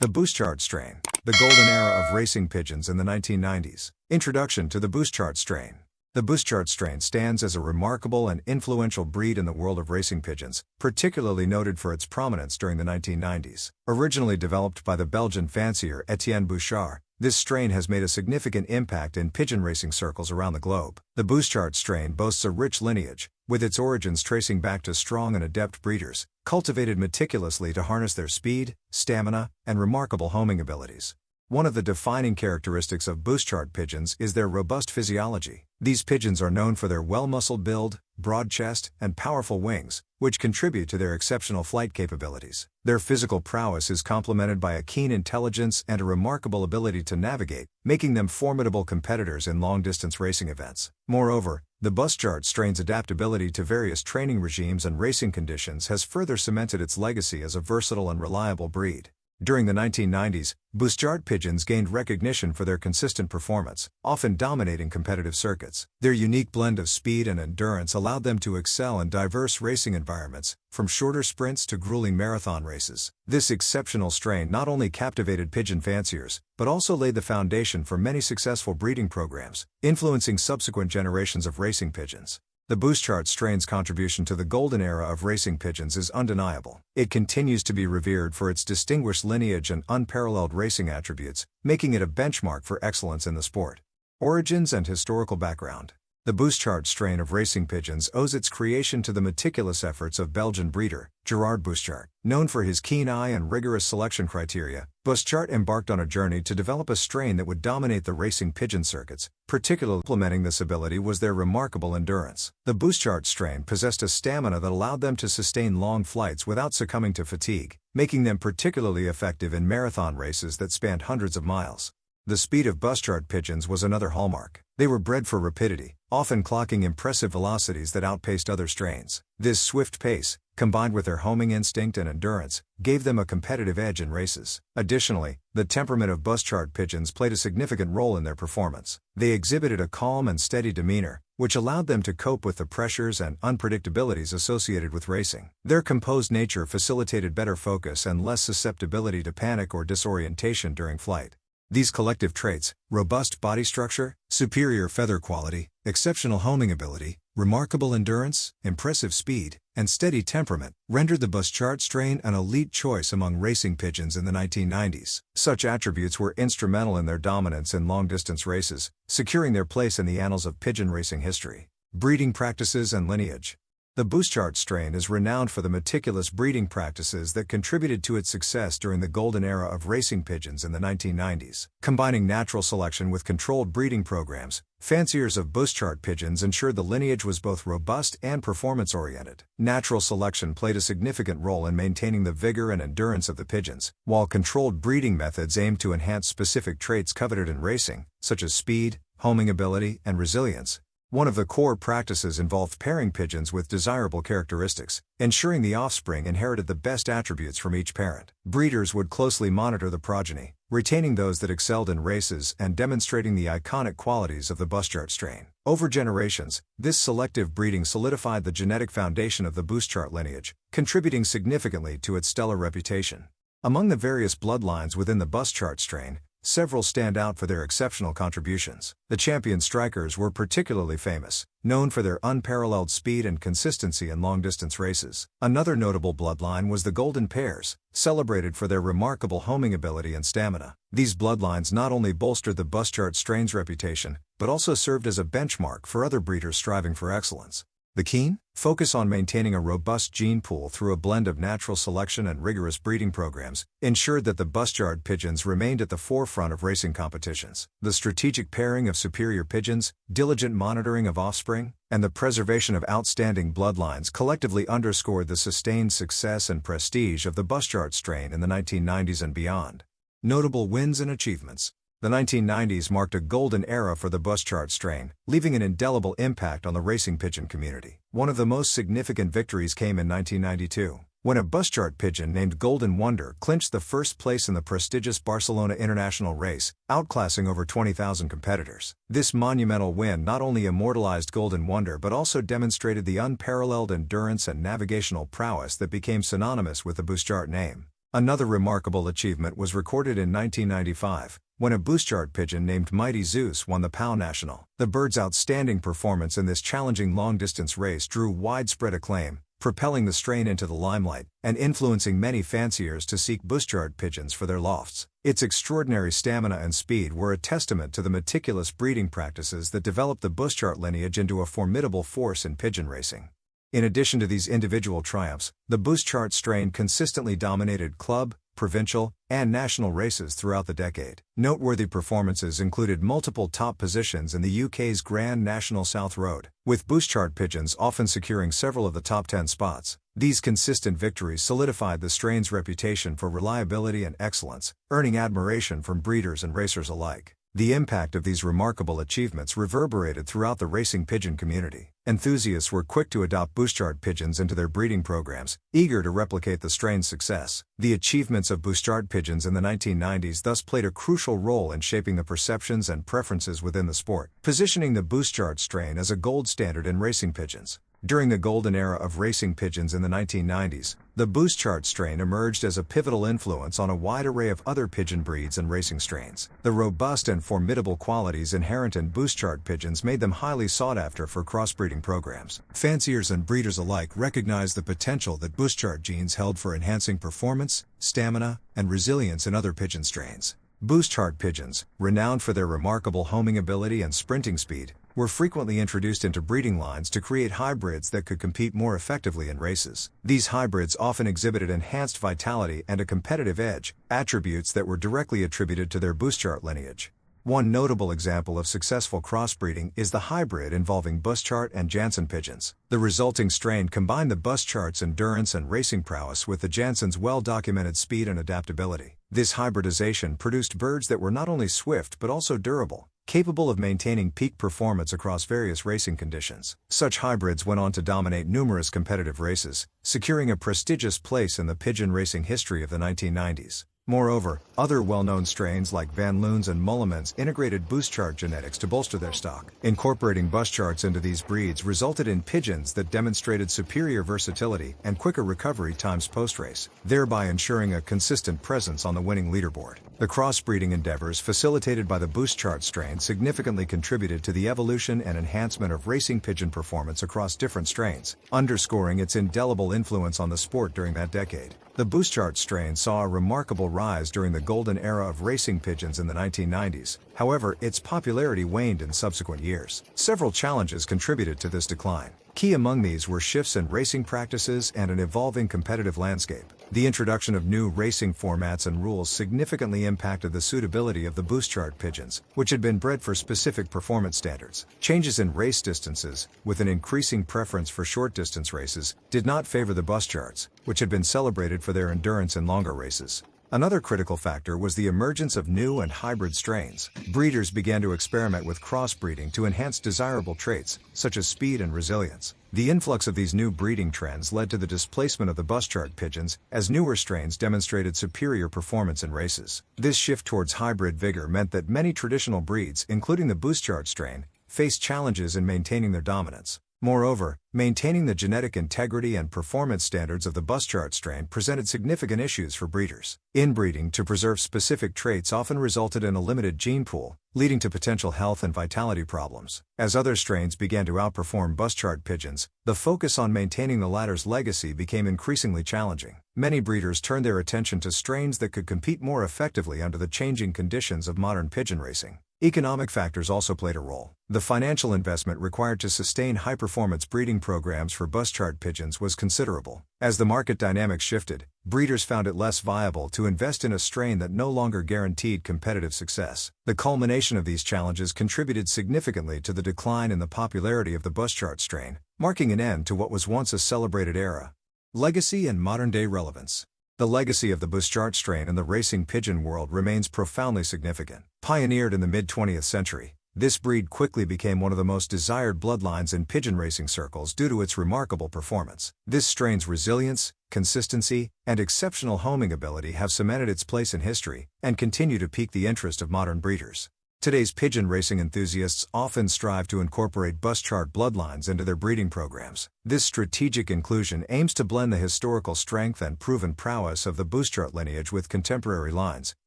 The busschaerts strain. The golden era of racing pigeons in the 1990s. Introduction to the busschaerts strain. The busschaerts strain stands as a remarkable and influential breed in the world of racing pigeons, particularly noted for its prominence during the 1990s. Originally developed by the Belgian fancier Etienne Bouchard, this strain has made a significant impact in pigeon racing circles around the globe. The busschaerts strain boasts a rich lineage, with its origins tracing back to strong and adept breeders, cultivated meticulously to harness their speed, stamina, and remarkable homing abilities. One of the defining characteristics of busschaerts pigeons is their robust physiology. These pigeons are known for their well-muscled build, broad chest, and powerful wings, which contribute to their exceptional flight capabilities. Their physical prowess is complemented by a keen intelligence and a remarkable ability to navigate, making them formidable competitors in long-distance racing events. Moreover, the busschaerts strain's adaptability to various training regimes and racing conditions has further cemented its legacy as a versatile and reliable breed. During the 1990s, busschaerts pigeons gained recognition for their consistent performance, often dominating competitive circuits. Their unique blend of speed and endurance allowed them to excel in diverse racing environments, from shorter sprints to grueling marathon races. This exceptional strain not only captivated pigeon fanciers, but also laid the foundation for many successful breeding programs, influencing subsequent generations of racing pigeons. The busschaerts strain's contribution to the golden era of racing pigeons is undeniable. It continues to be revered for its distinguished lineage and unparalleled racing attributes, making it a benchmark for excellence in the sport. Origins and historical background. The busschaerts strain of racing pigeons owes its creation to the meticulous efforts of Belgian breeder, Gerard Busschaert. Known for his keen eye and rigorous selection criteria, Busschaert embarked on a journey to develop a strain that would dominate the racing pigeon circuits. Particularly implementing this ability was their remarkable endurance. The busschaerts strain possessed a stamina that allowed them to sustain long flights without succumbing to fatigue, making them particularly effective in marathon races that spanned hundreds of miles. The speed of busschaerts pigeons was another hallmark. They were bred for rapidity, often clocking impressive velocities that outpaced other strains. This swift pace, combined with their homing instinct and endurance, gave them a competitive edge in races. Additionally, the temperament of busschaerts pigeons played a significant role in their performance. They exhibited a calm and steady demeanor, which allowed them to cope with the pressures and unpredictabilities associated with racing. Their composed nature facilitated better focus and less susceptibility to panic or disorientation during flight. These collective traits, robust body structure, superior feather quality, exceptional homing ability, remarkable endurance, impressive speed, and steady temperament, rendered the busschaerts strain an elite choice among racing pigeons in the 1990s. Such attributes were instrumental in their dominance in long-distance races, securing their place in the annals of pigeon racing history. Breeding practices and lineage. The busschaerts strain is renowned for the meticulous breeding practices that contributed to its success during the golden era of racing pigeons in the 1990s. Combining natural selection with controlled breeding programs, fanciers of busschaerts pigeons ensured the lineage was both robust and performance-oriented. Natural selection played a significant role in maintaining the vigor and endurance of the pigeons, while controlled breeding methods aimed to enhance specific traits coveted in racing, such as speed, homing ability, and resilience. One of the core practices involved pairing pigeons with desirable characteristics, ensuring the offspring inherited the best attributes from each parent. Breeders would closely monitor the progeny, retaining those that excelled in races and demonstrating the iconic qualities of the busschaerts strain. Over generations, this selective breeding solidified the genetic foundation of the busschaerts lineage, contributing significantly to its stellar reputation. Among the various bloodlines within the busschaerts strain, several stand out for their exceptional contributions. The champion strikers were particularly famous, known for their unparalleled speed and consistency in long-distance races. Another notable bloodline was the golden pairs, celebrated for their remarkable homing ability and stamina. These bloodlines not only bolstered the busschaerts strain's reputation, but also served as a benchmark for other breeders striving for excellence. The keen focus on maintaining a robust gene pool through a blend of natural selection and rigorous breeding programs ensured that the busschaerts pigeons remained at the forefront of racing competitions. The strategic pairing of superior pigeons, diligent monitoring of offspring, and the preservation of outstanding bloodlines collectively underscored the sustained success and prestige of the busschaerts strain in the 1990s and beyond. Notable wins and achievements. The 1990s marked a golden era for the busschaerts strain, leaving an indelible impact on the racing pigeon community. One of the most significant victories came in 1992, when a busschaerts pigeon named Golden Wonder clinched the first place in the prestigious Barcelona International race, outclassing over 20,000 competitors. This monumental win not only immortalized Golden Wonder but also demonstrated the unparalleled endurance and navigational prowess that became synonymous with the busschaerts name. Another remarkable achievement was recorded in 1995, when a busschaert pigeon named Mighty Zeus won the POW National. The bird's outstanding performance in this challenging long-distance race drew widespread acclaim, propelling the strain into the limelight, and influencing many fanciers to seek busschaert pigeons for their lofts. Its extraordinary stamina and speed were a testament to the meticulous breeding practices that developed the busschaert lineage into a formidable force in pigeon racing. In addition to these individual triumphs, the busschaert strain consistently dominated club, provincial, and national races throughout the decade. Noteworthy performances included multiple top positions in the UK's Grand National South Road, with busschaert pigeons often securing several of the top 10 spots. These consistent victories solidified the strain's reputation for reliability and excellence, earning admiration from breeders and racers alike. The impact of these remarkable achievements reverberated throughout the racing pigeon community. Enthusiasts were quick to adopt busschaert pigeons into their breeding programs, eager to replicate the strain's success. The achievements of busschaert pigeons in the 1990s thus played a crucial role in shaping the perceptions and preferences within the sport, positioning the busschaert strain as a gold standard in racing pigeons. During the golden era of racing pigeons in the 1990s, the busschaert strain emerged as a pivotal influence on a wide array of other pigeon breeds and racing strains. The robust and formidable qualities inherent in busschaert pigeons made them highly sought after for crossbreeding programs. Fanciers and breeders alike recognized the potential that busschaert genes held for enhancing performance, stamina, and resilience in other pigeon strains. Busschaert pigeons, renowned for their remarkable homing ability and sprinting speed, were frequently introduced into breeding lines to create hybrids that could compete more effectively in races. These hybrids often exhibited enhanced vitality and a competitive edge, attributes that were directly attributed to their busschaert lineage. One notable example of successful crossbreeding is the hybrid involving busschaert and Jansen pigeons. The resulting strain combined the busschaert's endurance and racing prowess with the Jansen's well-documented speed and adaptability. This hybridization produced birds that were not only swift but also durable, capable of maintaining peak performance across various racing conditions. Such hybrids went on to dominate numerous competitive races, securing a prestigious place in the pigeon racing history of the 1990s. Moreover, other well-known strains like Van Loons and Mullimans integrated busschaert genetics to bolster their stock. Incorporating busschaerts into these breeds resulted in pigeons that demonstrated superior versatility and quicker recovery times post-race, thereby ensuring a consistent presence on the winning leaderboard. The crossbreeding endeavors facilitated by the busschaert strain significantly contributed to the evolution and enhancement of racing pigeon performance across different strains, underscoring its indelible influence on the sport during that decade. The busschaert strain saw a remarkable rise during the golden era of racing pigeons in the 1990s. However, its popularity waned in subsequent years. Several challenges contributed to this decline. Key among these were shifts in racing practices and an evolving competitive landscape. The introduction of new racing formats and rules significantly impacted the suitability of the busschaert pigeons, which had been bred for specific performance standards. Changes in race distances, with an increasing preference for short-distance races, did not favor the busschaerts, which had been celebrated for their endurance in longer races. Another critical factor was the emergence of new and hybrid strains. Breeders began to experiment with crossbreeding to enhance desirable traits, such as speed and resilience. The influx of these new breeding trends led to the displacement of the busschaert pigeons, as newer strains demonstrated superior performance in races. This shift towards hybrid vigor meant that many traditional breeds, including the busschaert strain, faced challenges in maintaining their dominance. Moreover, maintaining the genetic integrity and performance standards of the busschaert strain presented significant issues for breeders. Inbreeding to preserve specific traits often resulted in a limited gene pool, leading to potential health and vitality problems. As other strains began to outperform busschaert pigeons, the focus on maintaining the latter's legacy became increasingly challenging. Many breeders turned their attention to strains that could compete more effectively under the changing conditions of modern pigeon racing. Economic factors also played a role. The financial investment required to sustain high-performance breeding programs for busschaert pigeons was considerable. As the market dynamics shifted, breeders found it less viable to invest in a strain that no longer guaranteed competitive success. The culmination of these challenges contributed significantly to the decline in the popularity of the busschaert strain, marking an end to what was once a celebrated era. Legacy and modern-day relevance. The legacy of the busschaert strain in the racing pigeon world remains profoundly significant. Pioneered in the mid-20th century, this breed quickly became one of the most desired bloodlines in pigeon racing circles due to its remarkable performance. This strain's resilience, consistency, and exceptional homing ability have cemented its place in history and continue to pique the interest of modern breeders. Today's pigeon racing enthusiasts often strive to incorporate busschaert bloodlines into their breeding programs. This strategic inclusion aims to blend the historical strength and proven prowess of the busschaert lineage with contemporary lines,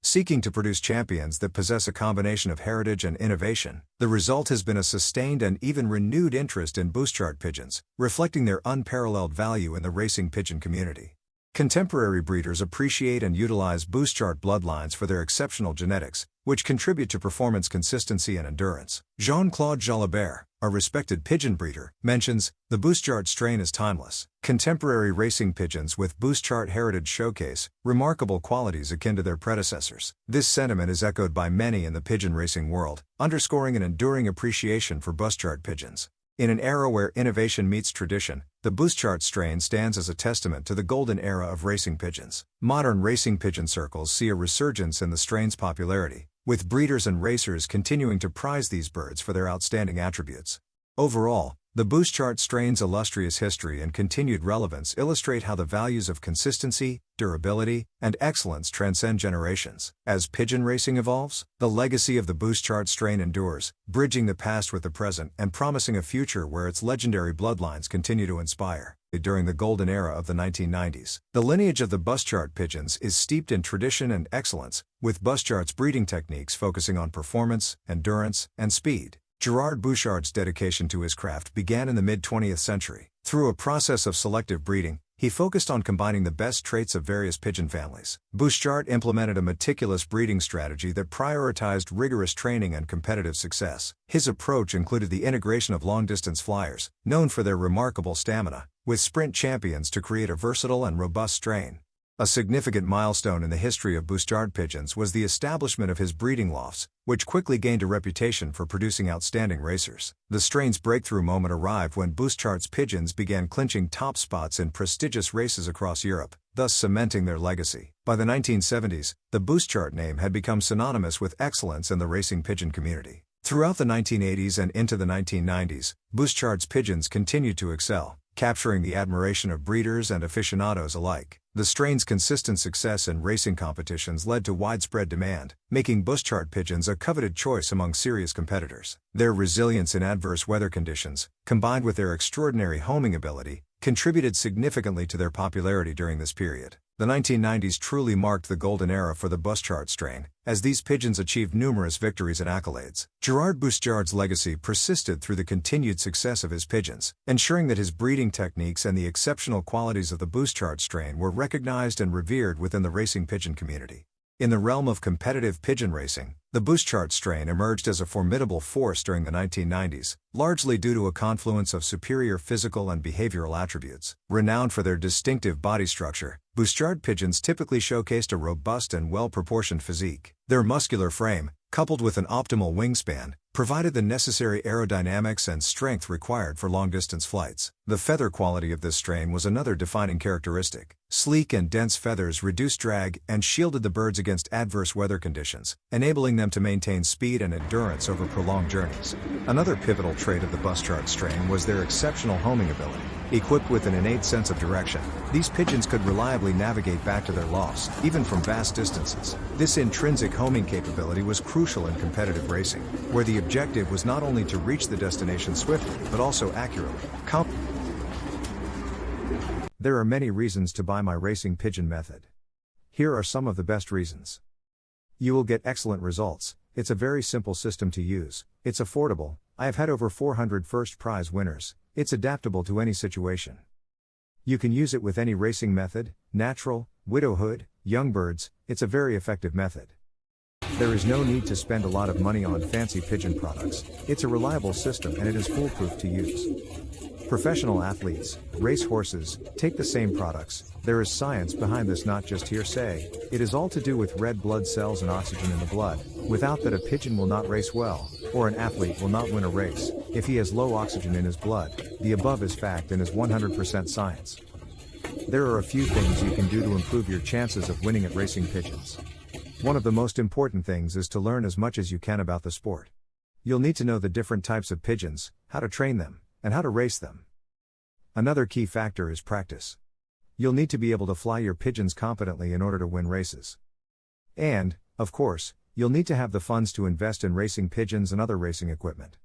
seeking to produce champions that possess a combination of heritage and innovation. The result has been a sustained and even renewed interest in busschaert pigeons, reflecting their unparalleled value in the racing pigeon community. Contemporary breeders appreciate and utilize busschaert bloodlines for their exceptional genetics, which contribute to performance consistency and endurance. Jean-Claude Jalabert, a respected pigeon breeder, mentions, "The busschaert strain is timeless. Contemporary racing pigeons with busschaert heritage showcase remarkable qualities akin to their predecessors." This sentiment is echoed by many in the pigeon racing world, underscoring an enduring appreciation for busschaert pigeons. In an era where innovation meets tradition, the busschaert strain stands as a testament to the golden era of racing pigeons. Modern racing pigeon circles see a resurgence in the strain's popularity, with breeders and racers continuing to prize these birds for their outstanding attributes. Overall, the busschaert strain's illustrious history and continued relevance illustrate how the values of consistency, durability, and excellence transcend generations. As pigeon racing evolves, the legacy of the busschaert strain endures, bridging the past with the present and promising a future where its legendary bloodlines continue to inspire. During the golden era of the 1990s, the lineage of the busschaert pigeons is steeped in tradition and excellence, with busschaerts breeding techniques focusing on performance, endurance, and speed. Gerard Bouchard's dedication to his craft began in the mid-20th century. Through a process of selective breeding, he focused on combining the best traits of various pigeon families. Bouchard implemented a meticulous breeding strategy that prioritized rigorous training and competitive success. His approach included the integration of long-distance flyers, known for their remarkable stamina, with sprint champions to create a versatile and robust strain. A significant milestone in the history of busschaert pigeons was the establishment of his breeding lofts, which quickly gained a reputation for producing outstanding racers. The strain's breakthrough moment arrived when busschaert's pigeons began clinching top spots in prestigious races across Europe, thus cementing their legacy. By the 1970s, the busschaert name had become synonymous with excellence in the racing pigeon community. Throughout the 1980s and into the 1990s, busschaert's pigeons continued to excel, capturing the admiration of breeders and aficionados alike. The strain's consistent success in racing competitions led to widespread demand, making busschaert pigeons a coveted choice among serious competitors. Their resilience in adverse weather conditions, combined with their extraordinary homing ability, contributed significantly to their popularity during this period. The 1990s truly marked the golden era for the busschaert strain, as these pigeons achieved numerous victories and accolades. Gerard Bouchard's legacy persisted through the continued success of his pigeons, ensuring that his breeding techniques and the exceptional qualities of the busschaert strain were recognized and revered within the racing pigeon community. In the realm of competitive pigeon racing, the busschaert strain emerged as a formidable force during the 1990s, largely due to a confluence of superior physical and behavioral attributes. Renowned for their distinctive body structure, busschaert pigeons typically showcased a robust and well-proportioned physique. Their muscular frame, coupled with an optimal wingspan, provided the necessary aerodynamics and strength required for long-distance flights. The feather quality of this strain was another defining characteristic. Sleek and dense feathers reduced drag and shielded the birds against adverse weather conditions, enabling them to maintain speed and endurance over prolonged journeys. Another pivotal trait of the busschaert strain was their exceptional homing ability. Equipped with an innate sense of direction, these pigeons could reliably navigate back to their lofts, even from vast distances. This intrinsic homing capability was crucial in competitive racing, where the objective was not only to reach the destination swiftly, but also accurately. There are many reasons to buy my racing pigeon method. Here are some of the best reasons. You will get excellent results. It's a very simple system to use. It's affordable. I have had over 400 first prize winners. It's adaptable to any situation. You can use it with any racing method, natural, widowhood, young birds. It's a very effective method. There is no need to spend a lot of money on fancy pigeon products. It's a reliable system and it is foolproof to use. Professional athletes, race horses, take the same products. There is science behind this, not just hearsay. It is all to do with red blood cells and oxygen in the blood. Without that, a pigeon will not race well, or an athlete will not win a race. If he has low oxygen in his blood, the above is fact and is 100% science. There are a few things you can do to improve your chances of winning at racing pigeons. One of the most important things is to learn as much as you can about the sport. You'll need to know the different types of pigeons, how to train them, and how to race them. Another key factor is practice. You'll need to be able to fly your pigeons competently in order to win races. And, of course, you'll need to have the funds to invest in racing pigeons and other racing equipment.